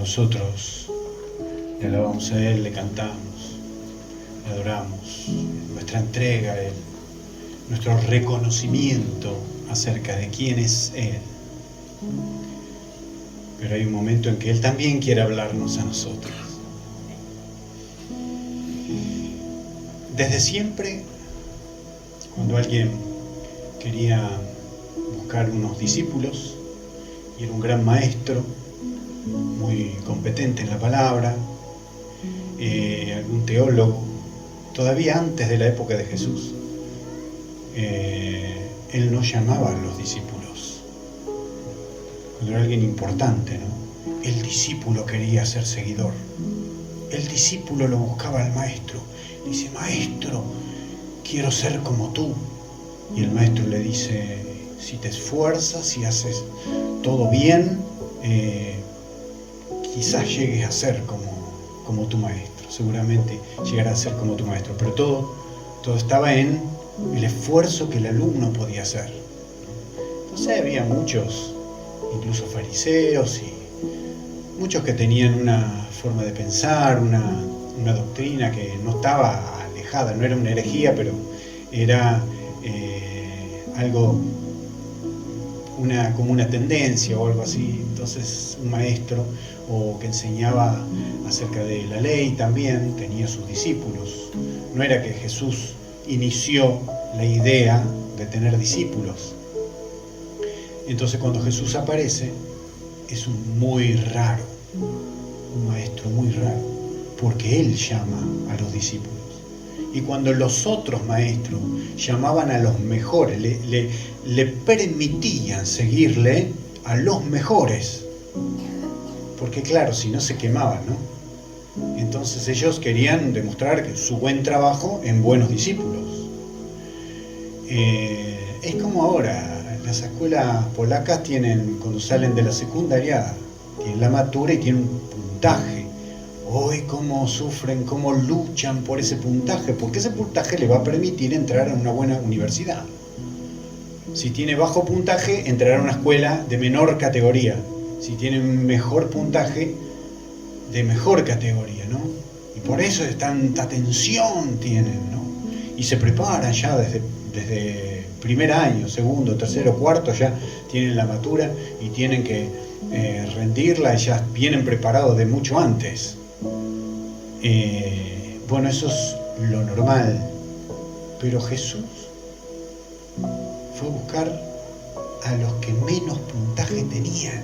nosotros le alabamos a Él, le cantamos, le adoramos, nuestra entrega a Él, nuestro reconocimiento acerca de quién es Él. Pero hay un momento en que Él también quiere hablarnos a nosotros. Desde siempre, cuando alguien quería buscar unos discípulos, y era un gran maestro, muy competente en la palabra, algún teólogo, todavía antes de la época de Jesús, él no llamaba a los discípulos. Cuando era alguien importante, ¿no? El discípulo quería ser seguidor. El discípulo lo buscaba al maestro. Dice: maestro, quiero ser como tú. Y el maestro le dice: si te esfuerzas, si haces todo bien, quizás llegues a ser como tu maestro. Seguramente llegará a ser como tu maestro. Pero todo estaba en el esfuerzo que el alumno podía hacer. Entonces había muchos, incluso fariseos, y muchos que tenían una forma de pensar, una doctrina que no estaba alejada, no era una herejía, pero era algo, como una tendencia o algo así. Entonces un maestro o que enseñaba acerca de la ley también tenía sus discípulos. No era que Jesús inició la idea de tener discípulos. Entonces cuando Jesús aparece es muy raro, un maestro muy raro, porque Él llama a los discípulos. Y cuando los otros maestros llamaban a los mejores, le permitían seguirle a los mejores. Porque claro, si no se quemaban, ¿no? Entonces ellos querían demostrar que su buen trabajo en buenos discípulos. Es como ahora, las escuelas polacas tienen, cuando salen de la secundaria, tienen la matura y tienen un puntaje. Hoy cómo sufren, cómo luchan por ese puntaje, porque ese puntaje le va a permitir entrar a una buena universidad. Si tiene bajo puntaje, entrará a una escuela de menor categoría. Si tiene mejor puntaje, de mejor categoría, ¿no? Y por eso tanta tensión tienen, ¿no? Y se preparan ya desde primer año, segundo, tercero, cuarto, ya tienen la matura y tienen que rendirla, y ya vienen preparados de mucho antes. Bueno, eso es lo normal, pero Jesús fue a buscar a los que menos puntaje tenían.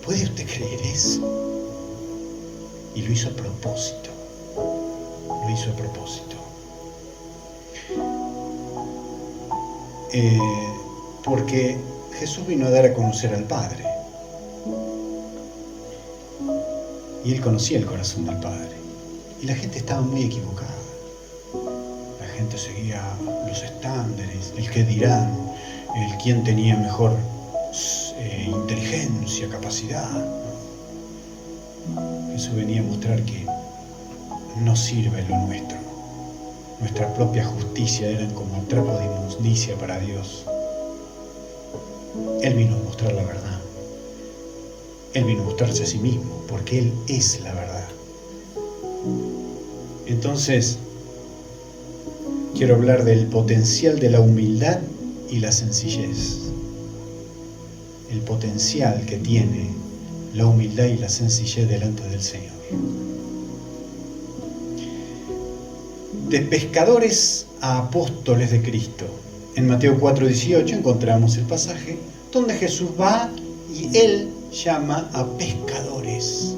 ¿Puede usted creer eso? Y lo hizo a propósito. Lo hizo a propósito. Porque Jesús vino a dar a conocer al Padre. Y Él conocía el corazón del Padre. Y la gente estaba muy equivocada. La gente seguía los estándares, el qué dirán, el quién tenía mejor inteligencia, capacidad. Jesús venía a mostrar que no sirve lo nuestro. Nuestra propia justicia eran como trapo de inmundicia para Dios. Él vino a mostrar la verdad. Él vino a mostrarse a sí mismo, porque Él es la verdad. Entonces, quiero hablar del potencial de la humildad y la sencillez. El potencial que tiene la humildad y la sencillez delante del Señor. De pescadores a apóstoles de Cristo. En Mateo 4:18 encontramos el pasaje donde Jesús va y Él llama a pescadores.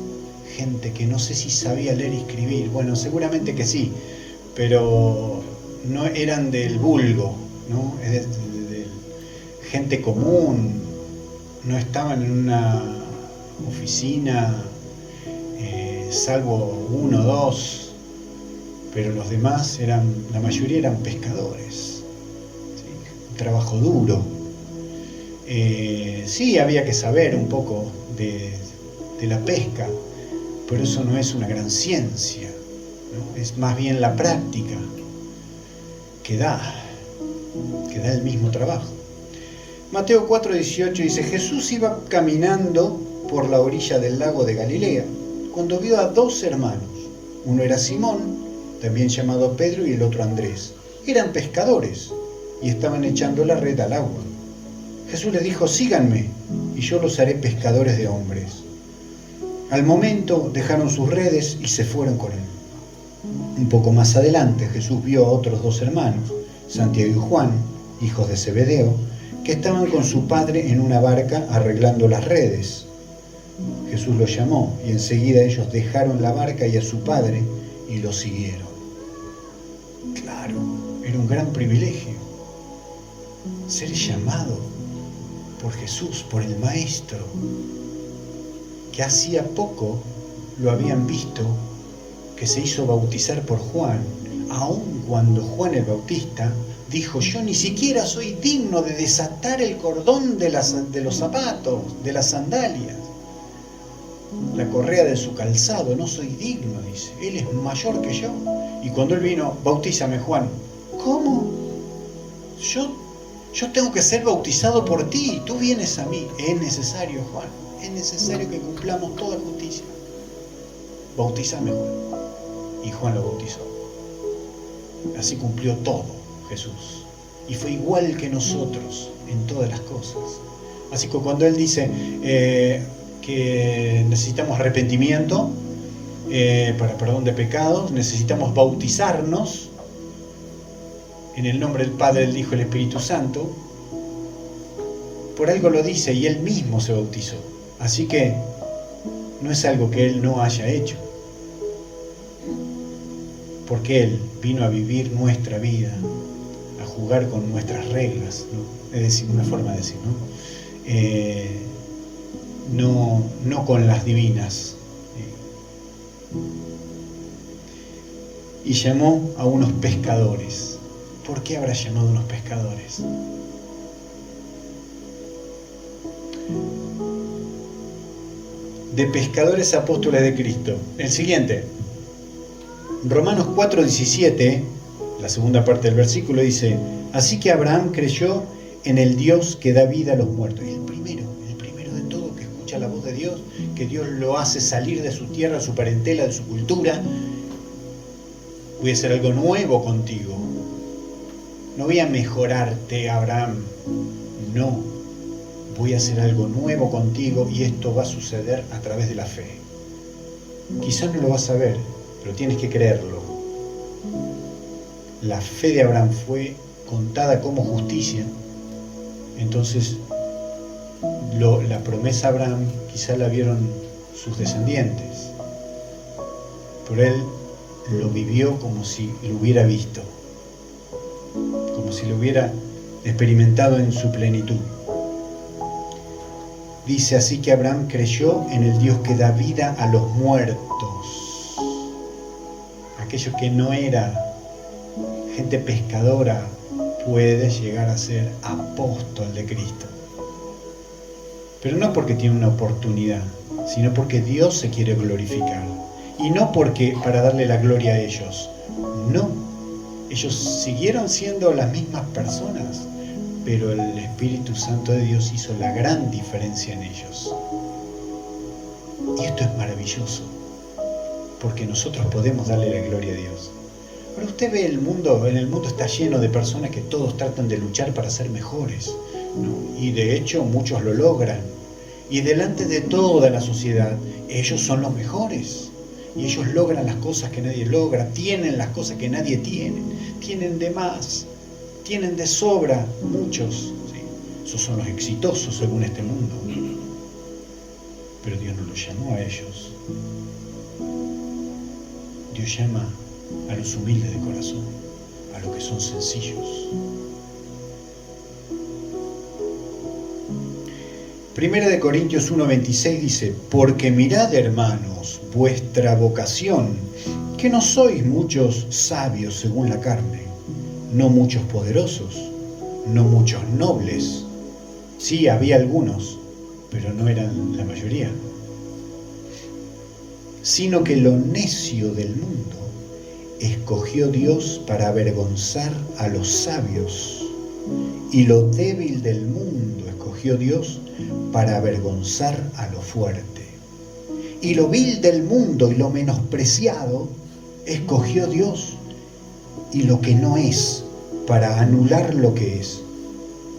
Gente que no sé si sabía leer y escribir. Bueno, seguramente que sí, pero no eran del vulgo, ¿no? Es de gente común. No estaban en una oficina, salvo uno o dos, pero los demás la mayoría eran pescadores, ¿sí? Un trabajo duro. Sí, había que saber un poco de la pesca, pero eso no es una gran ciencia, ¿no? Es más bien la práctica que da el mismo trabajo. Mateo 4:18 dice: Jesús iba caminando por la orilla del lago de Galilea, cuando vio a 2 hermanos. Uno era Simón, también llamado Pedro, y el otro Andrés. Eran pescadores y estaban echando la red al agua. Jesús les dijo: síganme, y yo los haré pescadores de hombres. Al momento dejaron sus redes y se fueron con él. Un poco más adelante Jesús vio a otros 2 hermanos, Santiago y Juan, hijos de Zebedeo, que estaban con su padre en una barca arreglando las redes. Jesús los llamó y enseguida ellos dejaron la barca y a su padre y lo siguieron. Claro, era un gran privilegio ser llamado por Jesús, por el Maestro, que hacía poco lo habían visto, que se hizo bautizar por Juan, aun cuando Juan el Bautista dijo: yo ni siquiera soy digno de desatar el cordón de los zapatos, de las sandalias, la correa de su calzado, no soy digno, dice, él es mayor que yo. Y cuando él vino: bautízame, Juan. ¿Cómo? Yo tengo que ser bautizado por ti, tú vienes a mí. Es necesario, Juan, es necesario que cumplamos toda justicia. Bautízame, Juan. Y Juan lo bautizó. Así cumplió todo Jesús. Y fue igual que nosotros en todas las cosas. Así que cuando él dice que necesitamos arrepentimiento para perdón de pecados, necesitamos bautizarnos en el nombre del Padre, del Hijo y del Espíritu Santo, por algo lo dice, y él mismo se bautizó. Así que no es algo que él no haya hecho, porque él vino a vivir nuestra vida, a jugar con nuestras reglas, ¿no? Es decir, una forma de decir, ¿no? No con las divinas. Y llamó a unos pescadores. ¿Por qué habrá llamado a unos pescadores? De pescadores apóstoles de Cristo. El siguiente. Romanos 4:17, la segunda parte del versículo dice: así que Abraham creyó en el Dios que da vida a los muertos. El primero de todo que escucha la voz de Dios, que Dios lo hace salir de su tierra, de su parentela, de su cultura. Voy a hacer algo nuevo contigo. No voy a mejorarte, Abraham. No. Voy a hacer algo nuevo contigo y esto va a suceder a través de la fe. Quizás no lo vas a ver, pero tienes que creerlo. La fe de Abraham fue contada como justicia. Entonces, la promesa a Abraham quizás la vieron sus descendientes, pero él lo vivió como si lo hubiera visto, como si lo hubiera experimentado en su plenitud. Dice: así que Abraham creyó en el Dios que da vida a los muertos. Aquello que no era gente pescadora puede llegar a ser apóstol de Cristo. Pero no porque tiene una oportunidad, sino porque Dios se quiere glorificar. Y no porque para darle la gloria a ellos. No. Ellos siguieron siendo las mismas personas, pero el Espíritu Santo de Dios hizo la gran diferencia en ellos. Y esto es maravilloso, porque nosotros podemos darle la gloria a Dios. Pero usted ve el mundo, en el mundo está lleno de personas que todos tratan de luchar para ser mejores, ¿no? Y de hecho muchos lo logran. Y delante de toda la sociedad, ellos son los mejores. Y ellos logran las cosas que nadie logra, tienen las cosas que nadie tiene, tienen de más, tienen de sobra muchos. ¿Sí? Esos son los exitosos según este mundo. Pero Dios no los llamó a ellos. Dios llama a los humildes de corazón, a los que son sencillos. Primera de Corintios 1:26 dice: porque mirad, hermanos, vuestra vocación, que no sois muchos sabios según la carne, no muchos poderosos, no muchos nobles. Sí, había algunos, pero no eran la mayoría. Sino que lo necio del mundo escogió Dios para avergonzar a los sabios, y lo débil del mundo escogió escogió Dios para avergonzar a lo fuerte. Y lo vil del mundo y lo menospreciado escogió Dios, y lo que no es, para anular lo que es,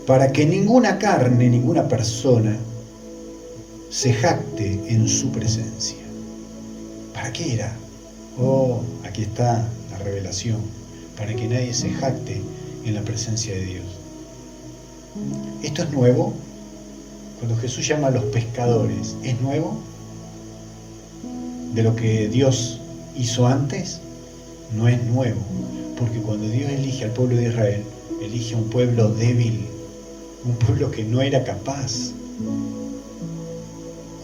para que ninguna carne, ninguna persona se jacte en su presencia. ¿Para qué era? Oh, aquí está la revelación. Para que nadie se jacte en la presencia de Dios. ¿Esto es nuevo? Cuando Jesús llama a los pescadores, ¿es nuevo? ¿De lo que Dios hizo antes? No es nuevo, porque cuando Dios elige al pueblo de Israel, elige a un pueblo débil, un pueblo que no era capaz.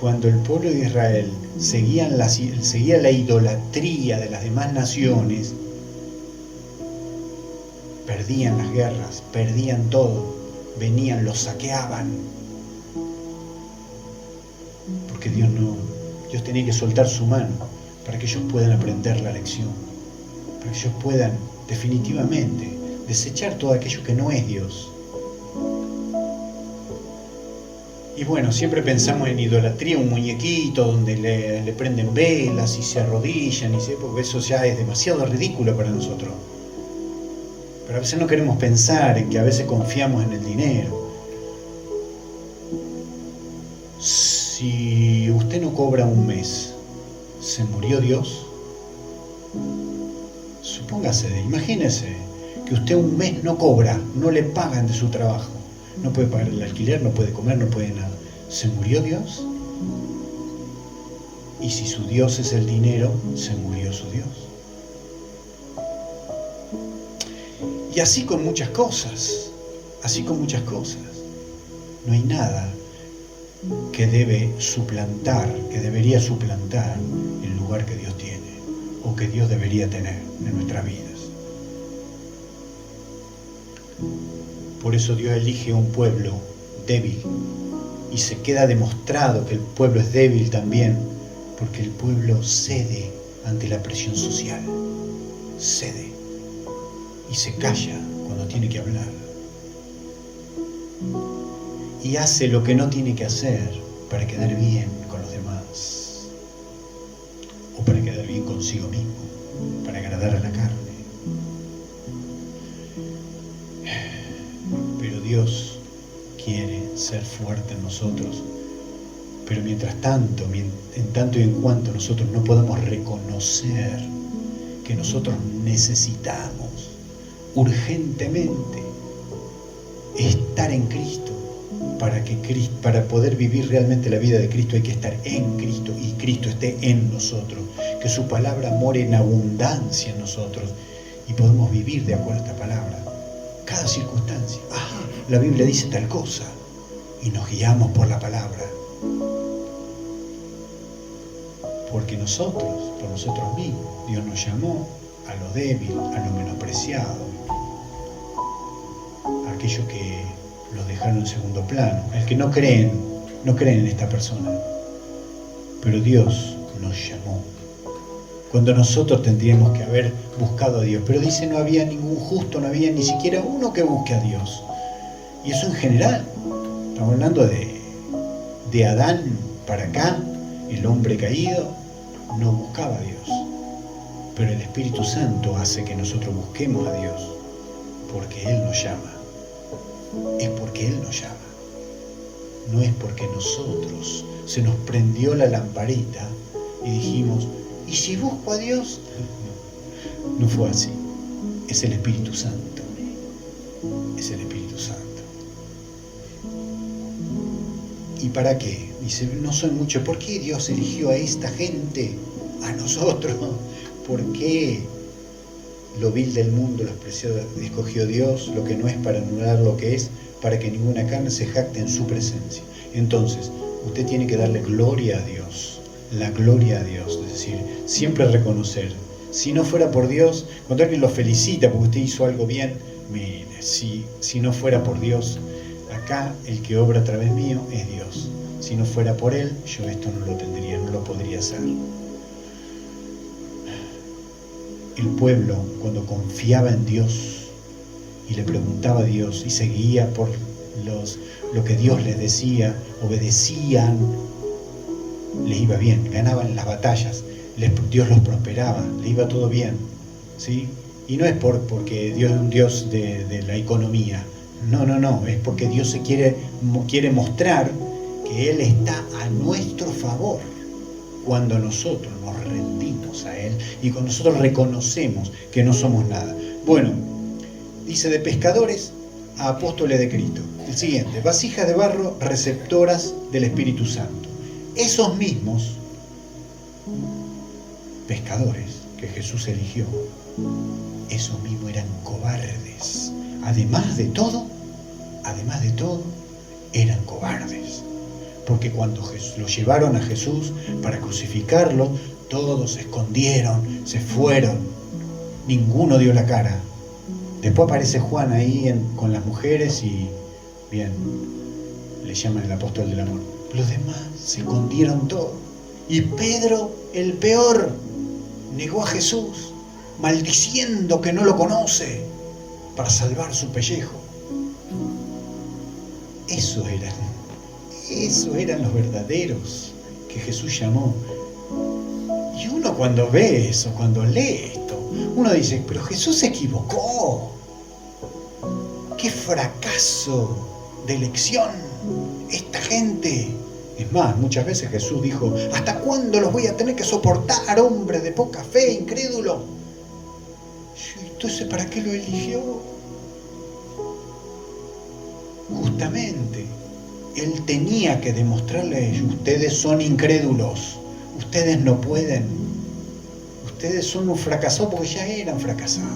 Cuando el pueblo de Israel seguía la idolatría de las demás naciones, perdían las guerras, perdían todo, venían, los saqueaban, porque Dios tenía que soltar su mano para que ellos puedan aprender la lección, para que ellos puedan definitivamente desechar todo aquello que no es Dios. Y bueno, siempre pensamos en idolatría, un muñequito donde le prenden velas y se arrodillan, porque eso ya es demasiado ridículo para nosotros. Pero a veces no queremos pensar en que a veces confiamos en el dinero. Si usted no cobra un mes, ¿se murió Dios? Supóngase, imagínese que usted un mes no cobra, no le pagan de su trabajo. No puede pagar el alquiler, no puede comer, no puede nada. ¿Se murió Dios? Y si su Dios es el dinero, se murió su Dios. Y así con muchas cosas, No hay nada que debería suplantar el lugar que Dios tiene, o que Dios debería tener en nuestras vidas. Por eso Dios elige un pueblo débil, y se queda demostrado que el pueblo es débil también, porque el pueblo cede ante la presión social, cede y se calla cuando tiene que hablar, y hace lo que no tiene que hacer para quedar bien con los demás, o para quedar bien consigo mismo, para agradar a la carne. Pero Dios quiere ser fuerte en nosotros, pero mientras tanto, en tanto y en cuanto nosotros no podamos reconocer que nosotros necesitamos urgentemente estar en Cristo, para poder vivir realmente la vida de Cristo hay que estar en Cristo y Cristo esté en nosotros, que su palabra more en abundancia en nosotros y podemos vivir de acuerdo a esta palabra. Cada circunstancia, la Biblia dice tal cosa, y nos guiamos por la palabra. Porque nosotros, por nosotros mismos, Dios nos llamó a lo débil, a lo menospreciado, a aquellos que los dejaron en segundo plano, el que no creen en esta persona. Pero Dios nos llamó, cuando nosotros tendríamos que haber buscado a Dios. Pero dice, no había ningún justo, no había ni siquiera uno que busque a Dios. Y eso en general, estamos hablando de Adán para acá, el hombre caído no buscaba a Dios. Pero el Espíritu Santo hace que nosotros busquemos a Dios, porque Él nos llama. Es porque Él nos llama. No es porque nosotros se nos prendió la lamparita y dijimos, ¿y si busco a Dios? No fue así. Es el Espíritu Santo. Es el Espíritu Santo. ¿Y para qué? Dice, no son muchos. ¿Por qué Dios eligió a esta gente? A nosotros. ¿Por qué lo vil del mundo lo escogió Dios? Lo que no es, para anular lo que es, para que ninguna carne se jacte en su presencia. Entonces, usted tiene que darle gloria a Dios. La gloria a Dios. Es decir, siempre reconocer. Si no fuera por Dios, cuando alguien lo felicita porque usted hizo algo bien, mire, si no fuera por Dios, acá el que obra a través mío es Dios. Si no fuera por Él, yo esto no lo tendría, no lo podría hacer. El pueblo, cuando confiaba en Dios y le preguntaba a Dios y se guía por lo que Dios les decía, obedecían, les iba bien, ganaban las batallas, Dios los prosperaba, les iba todo bien, ¿sí? Y no es porque Dios es un Dios de la economía, no, es porque Dios quiere mostrar que Él está a nuestro favor cuando nosotros nos rendimos a Él y cuando nosotros reconocemos que no somos nada. Bueno, dice de pescadores a apóstoles de Cristo. El siguiente, vasijas de barro receptoras del Espíritu Santo. Esos mismos pescadores que Jesús eligió, esos mismos eran cobardes. Además de todo, eran cobardes. Porque cuando lo llevaron a Jesús para crucificarlo, todos se escondieron, se fueron, ninguno dio la cara. Después aparece Juan ahí con las mujeres y, bien, le llaman el apóstol del amor. Los demás se escondieron todos. Y Pedro, el peor, negó a Jesús, maldiciendo que no lo conoce, para salvar su pellejo. Esos eran los verdaderos que Jesús llamó. Y uno cuando ve eso, cuando lee esto, uno dice, pero Jesús se equivocó. ¡Qué fracaso de elección esta gente! Es más, muchas veces Jesús dijo, ¿hasta cuándo los voy a tener que soportar, hombres de poca fe, incrédulos? Entonces, ¿para qué lo eligió? Justamente, Él tenía que demostrarle a ellos, ustedes son incrédulos, ustedes no pueden, ustedes son un fracasado porque ya eran fracasados.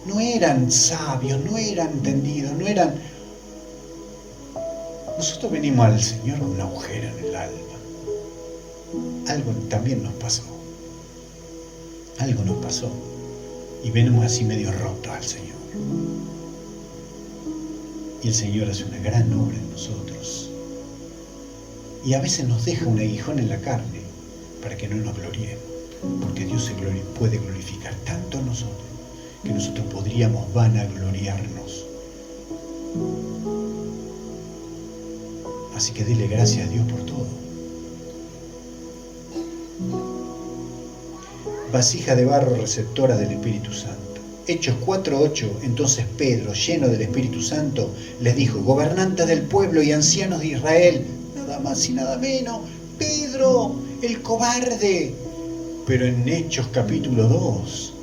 No eran sabios, no eran entendidos, no eran... Nosotros venimos al Señor con una agujera en el alma. Algo también nos pasó. Algo nos pasó. Y venimos así medio rotos al Señor. Y el Señor hace una gran obra en nosotros. Y a veces nos deja un aguijón en la carne para que no nos gloriemos. Porque Dios puede glorificar tanto a nosotros que nosotros podríamos vanagloriarnos. Así que dile gracias a Dios por todo. Vasija de barro receptora del Espíritu Santo. Hechos 4:8. Entonces Pedro, lleno del Espíritu Santo, les dijo, gobernantes del pueblo y ancianos de Israel, nada más y nada menos, Pedro, el cobarde. Pero en Hechos capítulo 2,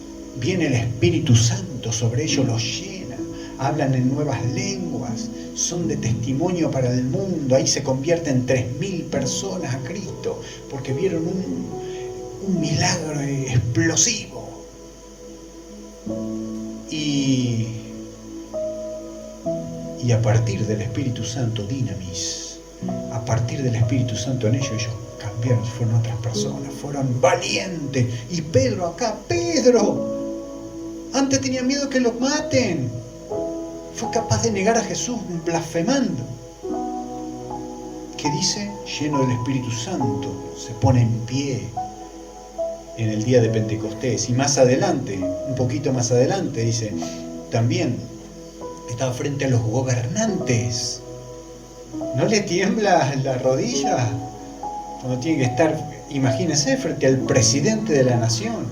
viene el Espíritu Santo sobre ellos, los llena, hablan en nuevas lenguas, son de testimonio para el mundo, ahí se convierten 3.000 personas a Cristo, porque vieron un milagro explosivo. Y a partir del Espíritu Santo, dinamis, a partir del Espíritu Santo en ellos cambiaron, fueron otras personas, fueron valientes. Y Pedro acá, Pedro, antes tenía miedo que los maten, fue capaz de negar a Jesús blasfemando. ¿Qué dice? Lleno del Espíritu Santo, se pone en pie en el día de Pentecostés. Y más adelante, un poquito más adelante, dice, también estaba frente a los gobernantes. ¿No le tiembla la rodilla? Cuando tiene que estar, imagínese, frente al presidente de la nación.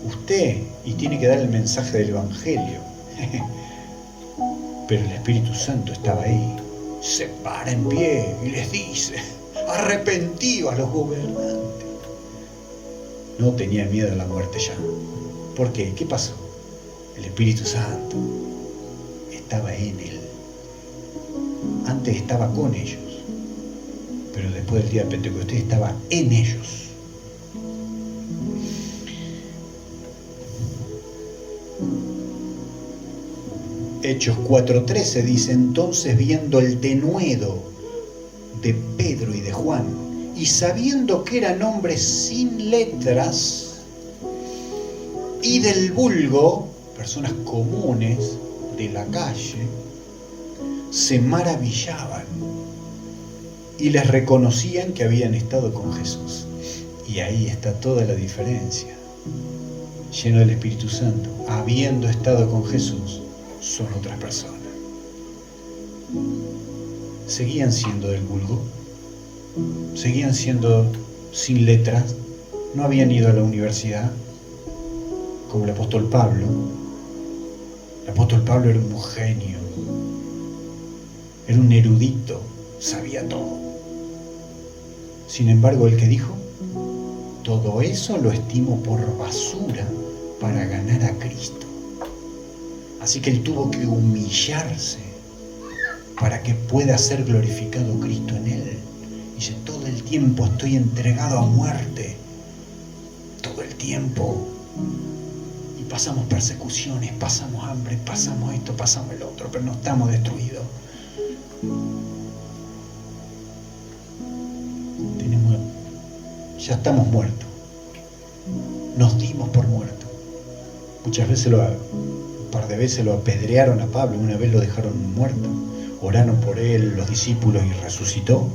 Usted, y tiene que dar el mensaje del Evangelio. Pero el Espíritu Santo estaba ahí. Se para en pie y les dice, arrepentidos a los gobernantes. No tenía miedo a la muerte ya. ¿Por qué? ¿Qué pasó? El Espíritu Santo estaba en él. Antes estaba con ellos, pero después del día de Pentecostés estaba en ellos. Hechos 4:13 dice, entonces viendo el denuedo de Pedro y de Juan, y sabiendo que eran hombres sin letras y del vulgo, personas comunes de la calle, se maravillaban y les reconocían que habían estado con Jesús. Y ahí está toda la diferencia. Lleno del Espíritu Santo, habiendo estado con Jesús, son otras personas. seguían siendo del vulgo, seguían siendo sin letras, no habían ido a la universidad, como el apóstol Pablo. El apóstol Pablo era un genio, era un erudito, sabía todo. Sin embargo, el que dijo, todo eso lo estimo por basura para ganar a Cristo. Así que él tuvo que humillarse para que pueda ser glorificado Cristo en él. Dice, todo el tiempo estoy entregado a muerte, todo el tiempo. Y pasamos persecuciones, pasamos hambre, pasamos esto, pasamos el otro, pero no estamos destruidos. Ya estamos muertos. Nos dimos por muertos. Muchas veces, un par de veces lo apedrearon a Pablo, una vez lo dejaron muerto. Oraron por él los discípulos y resucitó.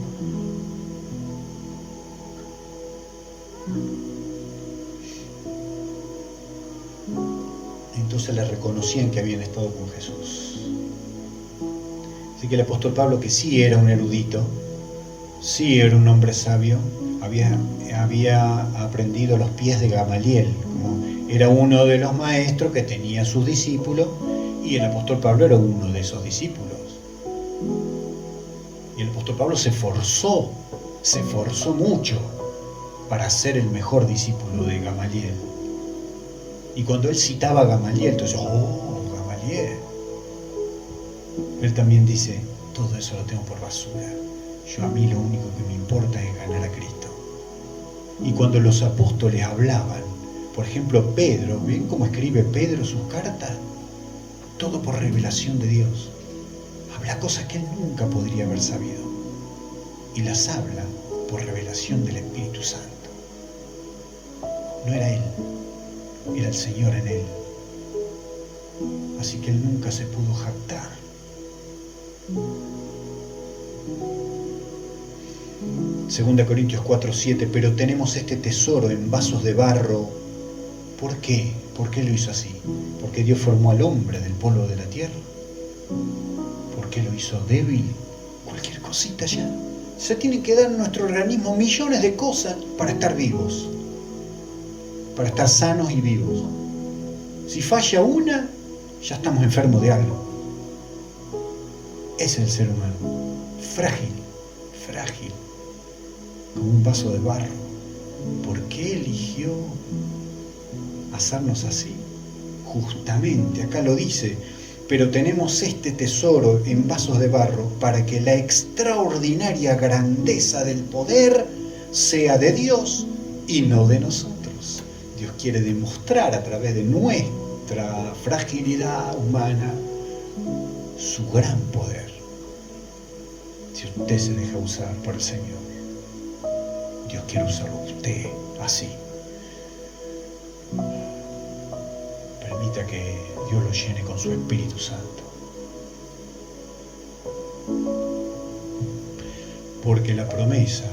Entonces le reconocían que habían estado con Jesús. Así que el apóstol Pablo, que sí era un erudito, sí era un hombre sabio, había aprendido los pies de Gamaliel, como era uno de los maestros que tenía sus discípulos, y el apóstol Pablo era uno de esos discípulos. Y el apóstol Pablo se esforzó mucho para ser el mejor discípulo de Gamaliel. Y cuando él citaba a Gamaliel, entonces, Gamaliel. Él también dice, todo eso lo tengo por basura. A mí lo único que me importa es ganar a Cristo. Y cuando los apóstoles hablaban, por ejemplo Pedro, ¿ven cómo escribe Pedro sus cartas? Todo por revelación de Dios. Habla cosas que él nunca podría haber sabido. Y las habla por revelación del Espíritu Santo. No era él, era el Señor en él. Así que él nunca se pudo jactar. 2 Corintios 4:7, pero tenemos este tesoro en vasos de barro. ¿Por qué? ¿Por qué lo hizo así? ¿Porque Dios formó al hombre del polvo de la tierra? ¿Por qué lo hizo débil? Cualquier cosita ya. Se tienen que dar en nuestro organismo millones de cosas para estar vivos, para estar sanos y vivos. Si falla una, ya estamos enfermos de algo. Ese es el ser humano, frágil, como un vaso de barro. ¿Por qué eligió hacernos así? Justamente, acá lo dice, pero tenemos este tesoro en vasos de barro para que la extraordinaria grandeza del poder sea de Dios y no de nosotros. Dios quiere demostrar a través de nuestra fragilidad humana su gran poder. Si usted se deja usar por el Señor, Dios quiere usarlo a usted así. Permita que Dios lo llene con su Espíritu Santo. Porque la promesa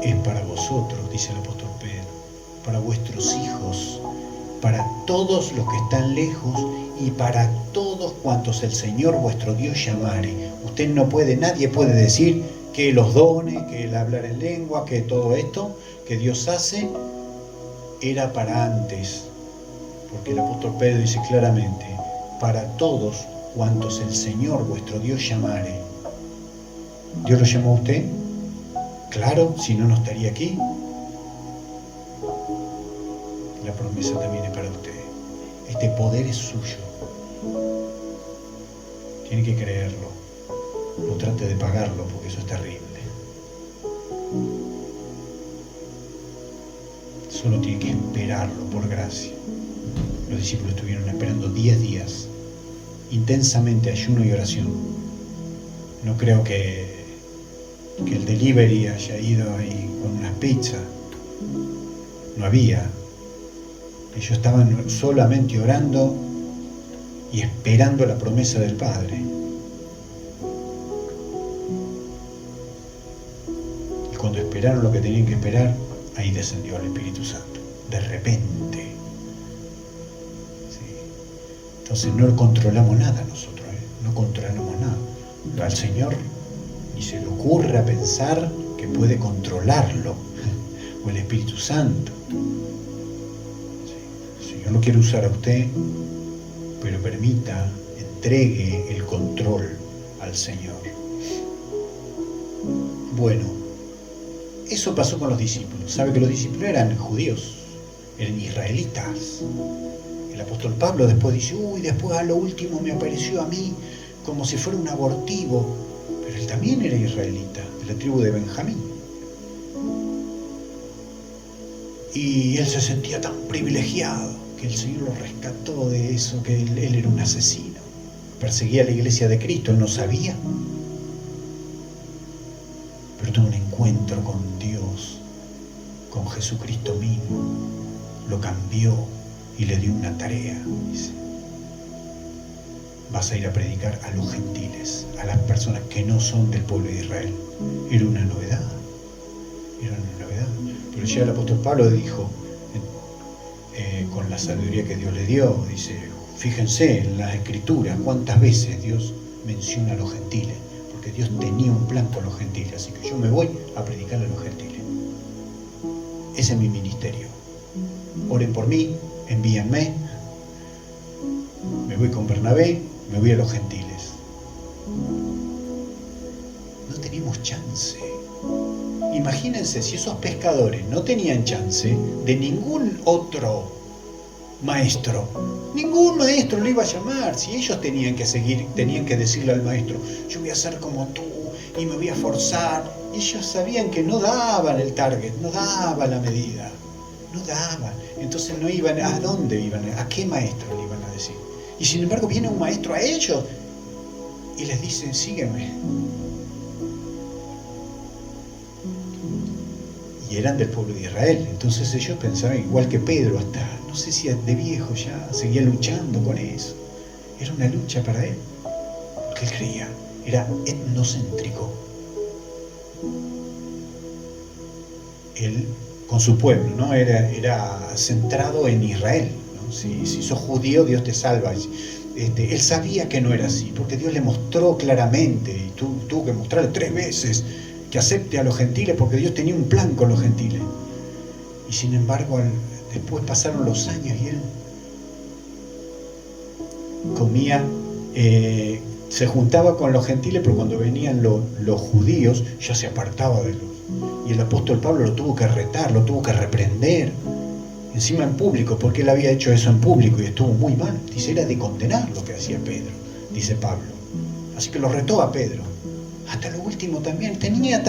es para vosotros, dice el apóstol Pedro, para vuestros hijos, para todos los que están lejos y para todos cuantos el Señor vuestro Dios llamare. Usted no puede, nadie puede decir que los dones, que el hablar en lengua, que todo esto que Dios hace era para antes. Porque el apóstol Pedro dice claramente, para todos cuantos el Señor vuestro Dios llamare. ¿Dios lo llamó a usted? Claro, si no, no estaría aquí. La promesa también es para usted. Este poder es suyo. Tiene que creerlo. No trate de pagarlo porque eso es terrible. Solo tiene que esperarlo por gracia. Los discípulos estuvieron esperando 10 días, intensamente ayuno y oración. No creo que el delivery haya ido ahí con unas pizzas. No había. Ellos estaban solamente orando y esperando la promesa del Padre. Y cuando esperaron lo que tenían que esperar, ahí descendió el Espíritu Santo, de repente. ¿Sí? Entonces no controlamos nada nosotros, no controlamos nada. Al Señor ni se le ocurra pensar que puede controlarlo, o el Espíritu Santo. El Señor lo quiere usar a usted, pero permita, entregue el control al Señor. Bueno, eso pasó con los discípulos. Sabe que los discípulos eran judíos, eran israelitas. El apóstol Pablo después dice, después a lo último me apareció a mí como si fuera un abortivo, pero él también era israelita, de la tribu de Benjamín. Y él se sentía tan privilegiado que el Señor lo rescató de eso, que él era un asesino, perseguía a la iglesia de Cristo, él no sabía, pero tuvo un encuentro con Dios, con Jesucristo mismo, lo cambió y le dio una tarea, dice: vas a ir a predicar a los gentiles, a las personas que no son del pueblo de Israel. Era una novedad, pero ya el apóstol Pablo dijo, con la sabiduría que Dios le dio, dice, fíjense en las escrituras cuántas veces Dios menciona a los gentiles, porque Dios tenía un plan con los gentiles, así que yo me voy a predicar a los gentiles. Ese es mi ministerio. Oren por mí, envíenme, me voy con Bernabé, me voy a los gentiles. No teníamos chance. Imagínense si esos pescadores no tenían chance de ningún otro maestro. Ningún maestro lo iba a llamar. Si ellos tenían que decirle al maestro, yo voy a ser como tú y me voy a forzar. Ellos sabían que no daban el target, no daban la medida, no daban. Entonces no iban, ¿a dónde iban? ¿A qué maestro le iban a decir? Y sin embargo viene un maestro a ellos y les dice, sígueme. Y eran del pueblo de Israel. Entonces ellos pensaban, igual que Pedro, hasta, no sé si de viejo ya, seguía luchando con eso. Era una lucha para él, porque él creía, era etnocéntrico. Él, con su pueblo, ¿no? Era centrado en Israel, ¿no? Si sos judío, Dios te salva. Él sabía que no era así, porque Dios le mostró claramente, y tuvo que mostrarle 3 veces, que acepte a los gentiles, porque Dios tenía un plan con los gentiles. Y sin embargo, después pasaron los años y él comía, se juntaba con los gentiles, pero cuando venían los judíos, ya se apartaba de los. Y el apóstol Pablo lo tuvo que retar, lo tuvo que reprender, encima en público, porque él había hecho eso en público y estuvo muy mal. Dice, era de condenar lo que hacía Pedro, dice Pablo. Así que lo retó a Pedro. Hasta lo último también tenía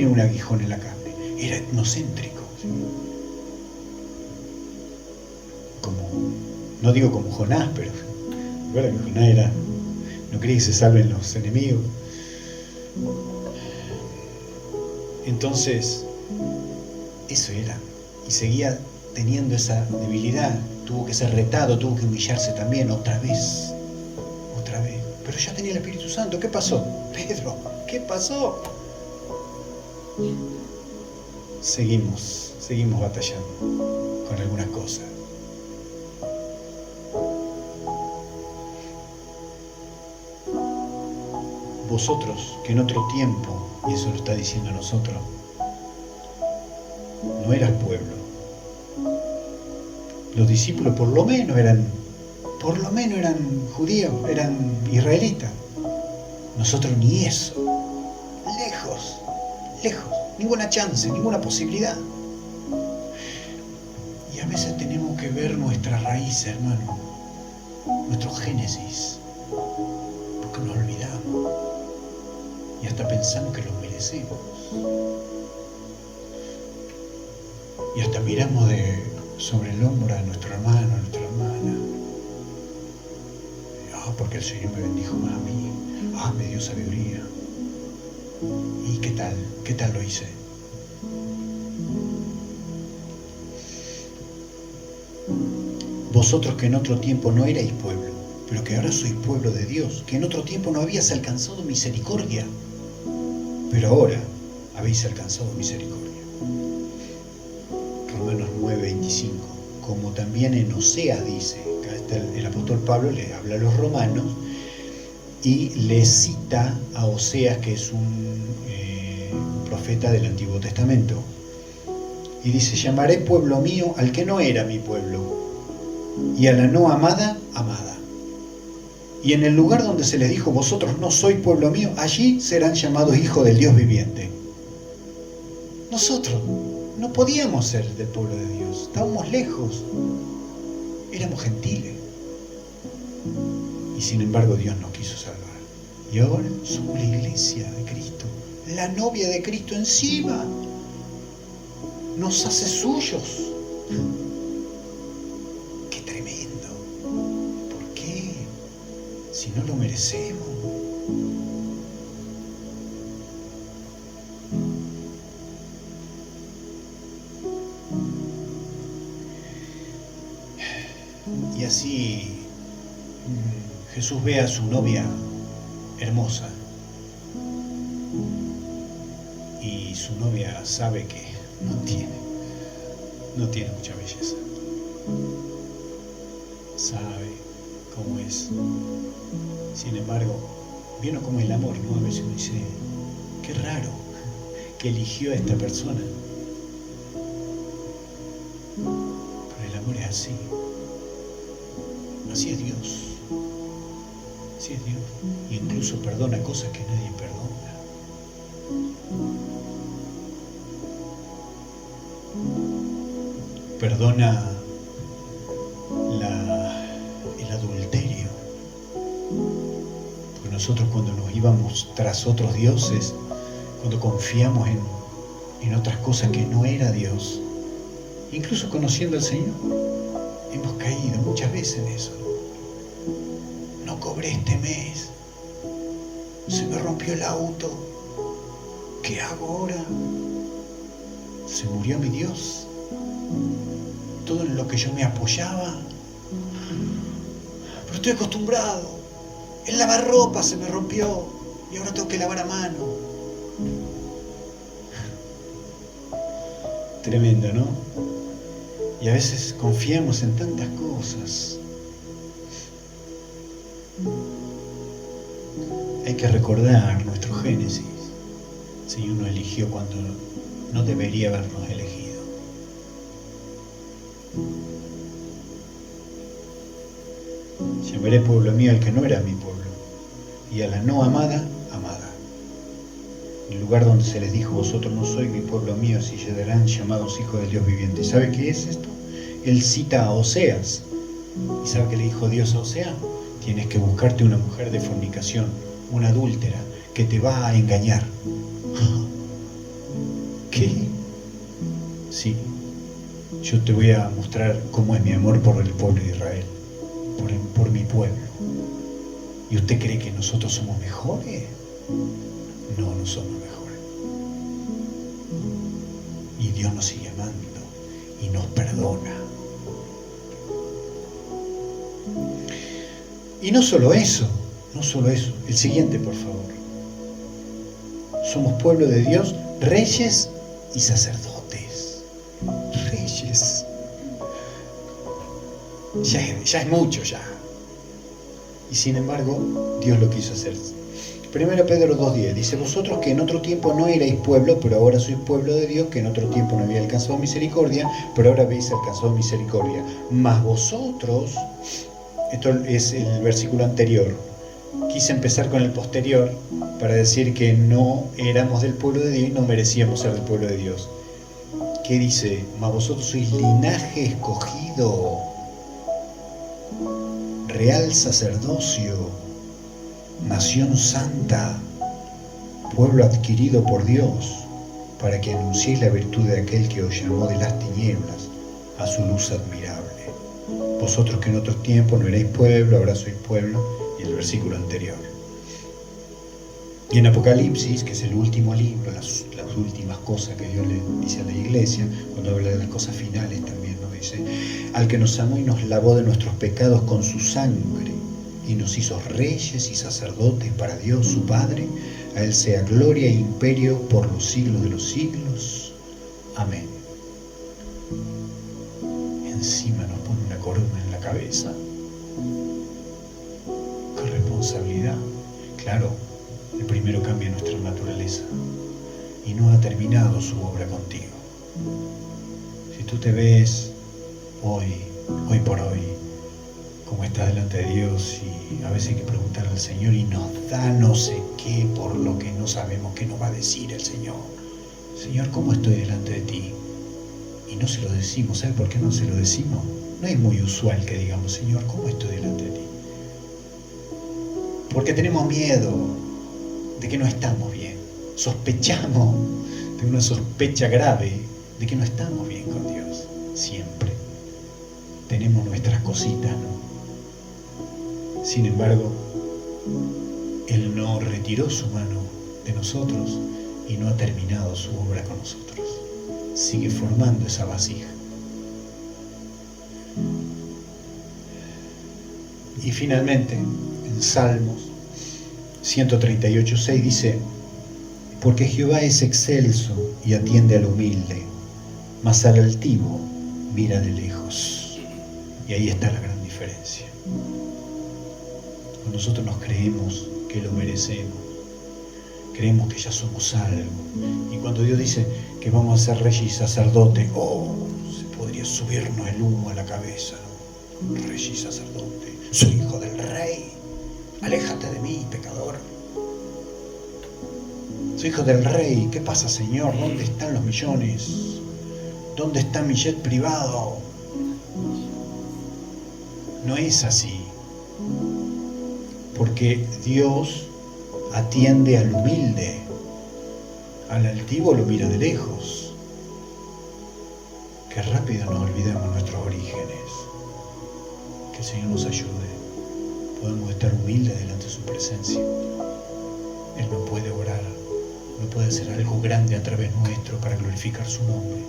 un aguijón en la carne. Era etnocéntrico, ¿sí? No digo como Jonás, pero recuerda que Jonás no quería que se salven los enemigos. Entonces, eso era. Y seguía teniendo esa debilidad. Tuvo que ser retado, tuvo que humillarse también otra vez. Pero ya tenía el Espíritu Santo. ¿Qué pasó? Pedro, ¿qué pasó? Seguimos batallando con algunas cosas. Vosotros, que en otro tiempo, y eso lo está diciendo a nosotros, no eras pueblo. Los discípulos por lo menos eran judíos, eran israelitas. Nosotros ni eso. Lejos, ninguna chance, ninguna posibilidad. Y a veces tenemos que ver nuestra raíz, hermano, nuestro génesis, porque nos olvidamos y hasta pensamos que lo merecemos. Y hasta miramos sobre el hombro a nuestro hermano, a nuestra hermana. Porque el Señor me bendijo más a mí. Me dio sabiduría. ¿Y qué tal? ¿Qué tal lo hice? Vosotros que en otro tiempo no erais pueblo, pero que ahora sois pueblo de Dios, que en otro tiempo no habías alcanzado misericordia, pero ahora habéis alcanzado misericordia. Romanos 9:25, como también en Oseas dice, acá está el apóstol Pablo le habla a los romanos, y le cita a Oseas, que es un profeta del Antiguo Testamento. Y dice: llamaré pueblo mío al que no era mi pueblo, y a la no amada, amada. Y en el lugar donde se les dijo: vosotros no sois pueblo mío, allí serán llamados hijos del Dios viviente. Nosotros no podíamos ser del pueblo de Dios, estábamos lejos, éramos gentiles. Y sin embargo Dios nos quiso salvar. Y ahora somos la iglesia de Cristo, la novia de Cristo. Encima nos hace suyos. ¡Qué tremendo! ¿Por qué? Si no lo merecemos. Y así Jesús ve a su novia hermosa, y su novia sabe que no tiene mucha belleza. Sabe cómo es. Sin embargo, vieron cómo el amor, ¿no? A veces uno dice: qué raro que eligió a esta persona. Pero el amor es así. Así es Dios. Así es Dios. Y incluso perdona cosas que nadie perdona. Perdona el adulterio. Porque nosotros, cuando nos íbamos tras otros dioses, cuando confiamos en otras cosas que no era Dios, incluso conociendo al Señor, hemos caído muchas veces en eso. No cobré este mes, se me rompió el auto, ¿qué hago ahora? Se murió mi Dios, todo en lo que yo me apoyaba. Pero estoy acostumbrado, el lavarropa se me rompió y ahora tengo que lavar a mano. Tremendo, ¿no? Y a veces confiamos en tantas cosas. Hay que recordar nuestro Génesis. El Señor nos eligió cuando no debería habernos elegido. Llamaré pueblo mío al que no era mi pueblo, y a la no amada, amada. El lugar donde se les dijo: vosotros no sois mi pueblo mío, así serán llamados hijos del Dios viviente. ¿Sabe qué es esto? Él cita a Oseas. ¿Y sabe qué le dijo Dios a Oseas? Tienes que buscarte una mujer de fornicación, una adúltera, que te va a engañar. ¿Qué? Sí, yo te voy a mostrar cómo es mi amor por el pueblo de Israel, por mi pueblo. ¿Y usted cree que nosotros somos mejores? No, no somos mejores. Y Dios nos sigue amando y nos perdona. Y no solo eso, el siguiente, por favor. Somos pueblo de Dios, reyes y sacerdotes. Reyes. Ya es mucho ya. Y sin embargo, Dios lo quiso hacer. 1 Pedro 2:10 dice: vosotros que en otro tiempo no erais pueblo, pero ahora sois pueblo de Dios, que en otro tiempo no había alcanzado misericordia, pero ahora habéis alcanzado misericordia. Mas vosotros, esto es el versículo anterior, quise empezar con el posterior para decir que no éramos del pueblo de Dios y no merecíamos ser del pueblo de Dios. ¿Qué dice? Mas vosotros sois linaje escogido, real sacerdocio, nación santa, pueblo adquirido por Dios, para que anunciéis la virtud de aquel que os llamó de las tinieblas a su luz admirable. Vosotros que en otro tiempo no erais pueblo, ahora sois pueblo. Y el versículo anterior. Y en Apocalipsis, que es el último libro, las últimas cosas que Dios le dice a la iglesia, cuando habla de las cosas finales también nos dice: al que nos amó y nos lavó de nuestros pecados con su sangre y nos hizo reyes y sacerdotes para Dios su Padre, a Él sea gloria e imperio por los siglos de los siglos. Amén. Encima nos pone una corona en la cabeza. Qué responsabilidad. Claro, el primero cambia nuestra naturaleza y no ha terminado su obra contigo. Si tú te ves hoy por hoy, como estás delante de Dios, y a veces hay que preguntarle al Señor y nos da no sé qué por lo que no sabemos qué nos va a decir el Señor. Señor, ¿cómo estoy delante de ti? Y no se lo decimos. ¿Sabe por qué no se lo decimos? No es muy usual que digamos, Señor, ¿cómo estoy delante de ti? Porque tenemos miedo de que no estamos bien. Sospechamos, tengo una sospecha grave de que no estamos bien con Dios. Siempre tenemos nuestras cositas, ¿no? Sin embargo, Él no retiró su mano de nosotros y no ha terminado su obra con nosotros. Sigue formando esa vasija. Y finalmente, en Salmos 138:6 dice: porque Jehová es excelso y atiende al humilde, mas al altivo mira de lejos. Y ahí está la gran diferencia. Cuando nosotros nos creemos que lo merecemos, creemos que ya somos algo, y cuando Dios dice que vamos a ser reyes y sacerdotes, se podría subirnos el humo a la cabeza, ¿no? Rey y sacerdote, soy hijo del rey, aléjate de mí, pecador. Soy hijo del rey. ¿Qué pasa, Señor? ¿Dónde están los millones? ¿Dónde está mi jet privado? No es así. Porque Dios atiende al humilde. Al altivo lo mira de lejos. Qué rápido nos olvidamos nuestros orígenes. Que el Señor nos ayude. Podemos estar humildes delante de su presencia. Él no puede orar, no puede hacer algo grande a través nuestro para glorificar su nombre,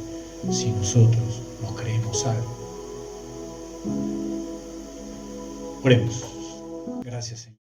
si nosotros nos creemos algo. Oremos. Gracias, Señor.